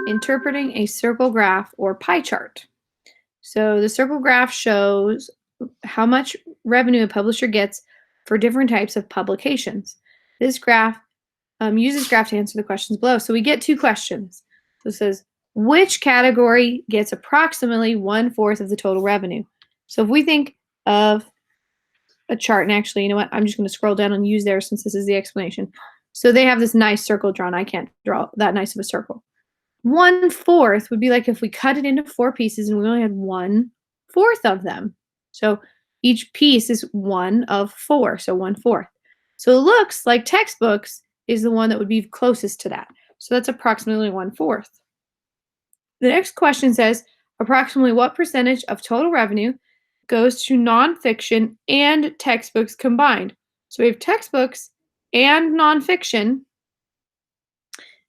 interpreting a circle graph or pie chart. So the circle graph shows how much revenue a publisher gets for different types of publications. This graph uses graph to answer the questions below. So we get two questions. So it says, which category gets approximately 1/4 of the total revenue? So if we think of a chart, and actually, you know what? I'm just going to scroll down and use theirs since this is the explanation. So they have this nice circle drawn. I can't draw that nice of a circle. 1/4 would be like if we cut it into 4 pieces and we only had 1/4 of them. So each piece is 1 of 4, so 1/4. So it looks like textbooks is the one that would be closest to that. So that's approximately 1/4. The next question says, approximately what percentage of total revenue goes to nonfiction and textbooks combined? So we have textbooks and nonfiction.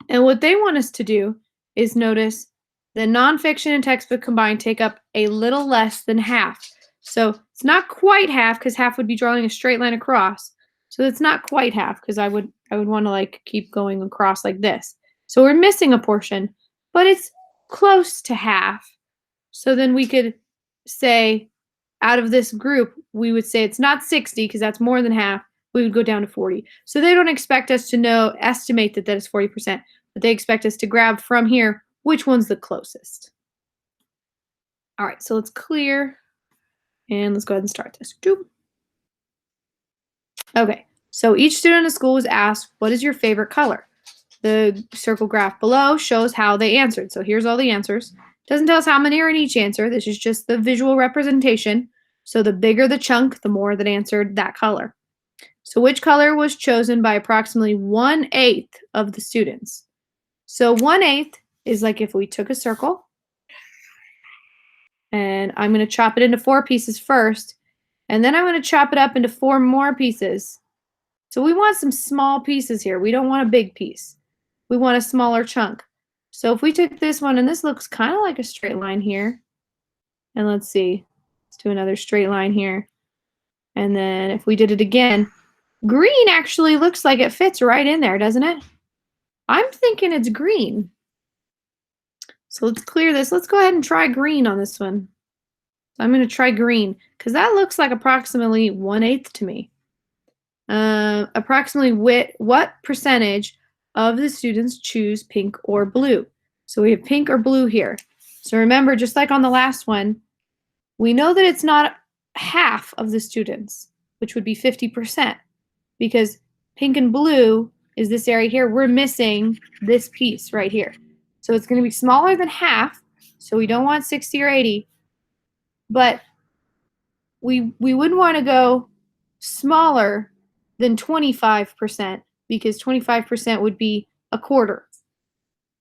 And what they want us to do is notice the nonfiction and textbook combined take up a little less than half. So it's not quite half because half would be drawing a straight line across. So it's not quite half because I would want to like keep going across like this. So we're missing a portion, but it's close to half. So then we could say out of this group, we would say it's not 60 because that's more than half. We would go down to 40. So they don't expect us to estimate that is 40%, but they expect us to grab from here which one's the closest. All right, so let's clear and let's go ahead and start this. Okay, so each student in the school was asked, what is your favorite color? The circle graph below shows how they answered. So here's all the answers. Doesn't tell us how many are in each answer. This is just the visual representation. So the bigger the chunk, the more that answered that color. So which color was chosen by approximately 1/8 of the students? So 1/8 is like if we took a circle, and I'm going to chop it into 4 pieces first, and then I'm going to chop it up into 4 more pieces. So we want some small pieces here. We don't want a big piece. We want a smaller chunk. So if we took this one, and this looks kind of like a straight line here, and let's see, let's do another straight line here. And then if we did it again, green actually looks like it fits right in there, doesn't it? I'm thinking it's green. So let's clear this. Let's go ahead and try green on this one. So I'm going to try green because that looks like approximately 1/8 to me. Approximately what percentage of the students choose pink or blue? So we have pink or blue here. So remember, just like on the last one, we know that it's not half of the students, which would be 50%, because pink and blue is this area here. We're missing this piece right here. So it's going to be smaller than half. So we don't want 60 or 80, but we wouldn't want to go smaller than 25% because 25% would be a quarter.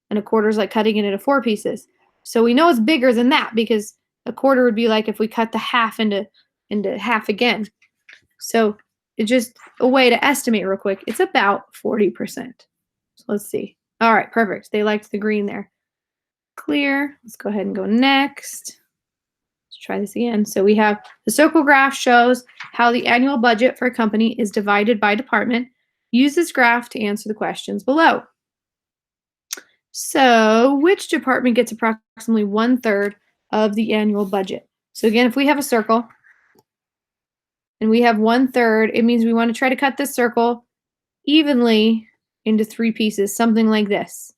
And a quarter is like cutting it into 4 pieces. So we know it's bigger than that because a quarter would be like if we cut the half into half again. So it's just a way to estimate real quick. It's about 40%. So let's see. All right, perfect. They liked the green there. Clear. Let's go ahead and go next. Let's try this again. So we have the circle graph shows how the annual budget for a company is divided by department. Use this graph to answer the questions below. So which department gets approximately 1/3 of the annual budget? So again, if we have a circle and we have 1/3, it means we want to try to cut this circle evenly into 3 pieces, something like this.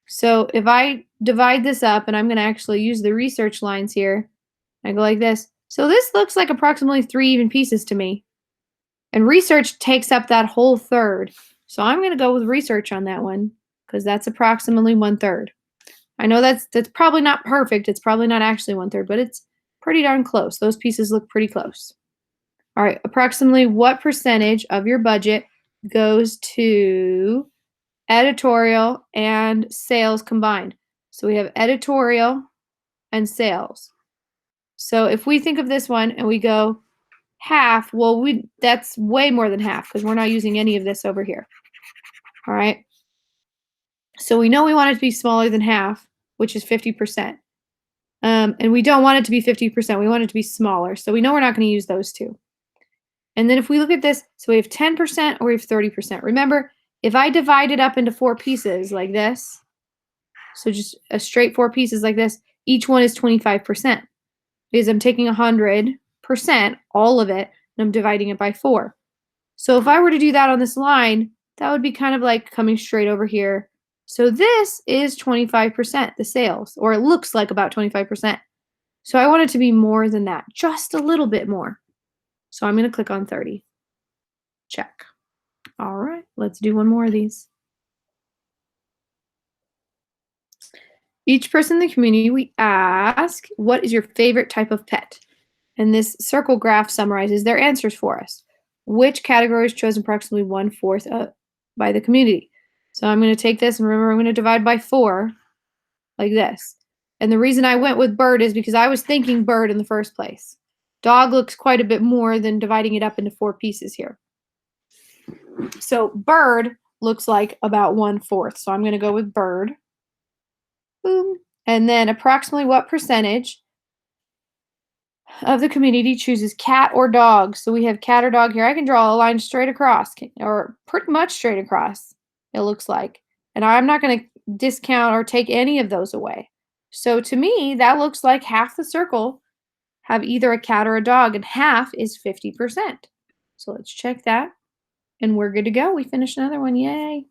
So if I divide this up, and I'm going to actually use the research lines here, I go like this. So this looks like approximately 3 even pieces to me. And research takes up that whole third. So I'm going to go with research on that one because that's approximately 1/3. I know that's probably not perfect. It's probably not actually 1/3, but it's pretty darn close. Those pieces look pretty close. All right, approximately what percentage of your budget goes to editorial and sales combined? So we have editorial and sales. So if we think of this one and we go half, well, that's way more than half because we're not using any of this over here. All right. So we know we want it to be smaller than half, which is 50%. And we don't want it to be 50%. We want it to be smaller. So we know we're not going to use those two. And then if we look at this, so we have 10% or we have 30%. Remember, if I divide it up into 4 pieces like this, So just a straight 4 pieces like this, each one is 25% because I'm taking 100%, all of it, and I'm dividing it by 4. So if I were to do that on this line, that would be kind of like coming straight over here. So this is 25%, the sales, or it looks like about 25%. So I want it to be more than that, just a little bit more. So I'm going to click on 30. Check. All right, let's do one more of these. Each person in the community, we ask, what is your favorite type of pet? And this circle graph summarizes their answers for us. Which category is chosen approximately 1/4 by the community? So I'm going to take this, and remember, I'm going to divide by 4, like this. And the reason I went with bird is because I was thinking bird in the first place. Dog looks quite a bit more than dividing it up into 4 pieces here. So bird looks like about 1/4. So I'm going to go with bird. Boom. And then approximately what percentage of the community chooses cat or dog? So we have cat or dog here. I can draw a line straight across, or pretty much straight across, it looks like. And I'm not going to discount or take any of those away. So to me, that looks like half the circle have either a cat or a dog, and half is 50%. So let's check that. And we're good to go. We finished another one. Yay.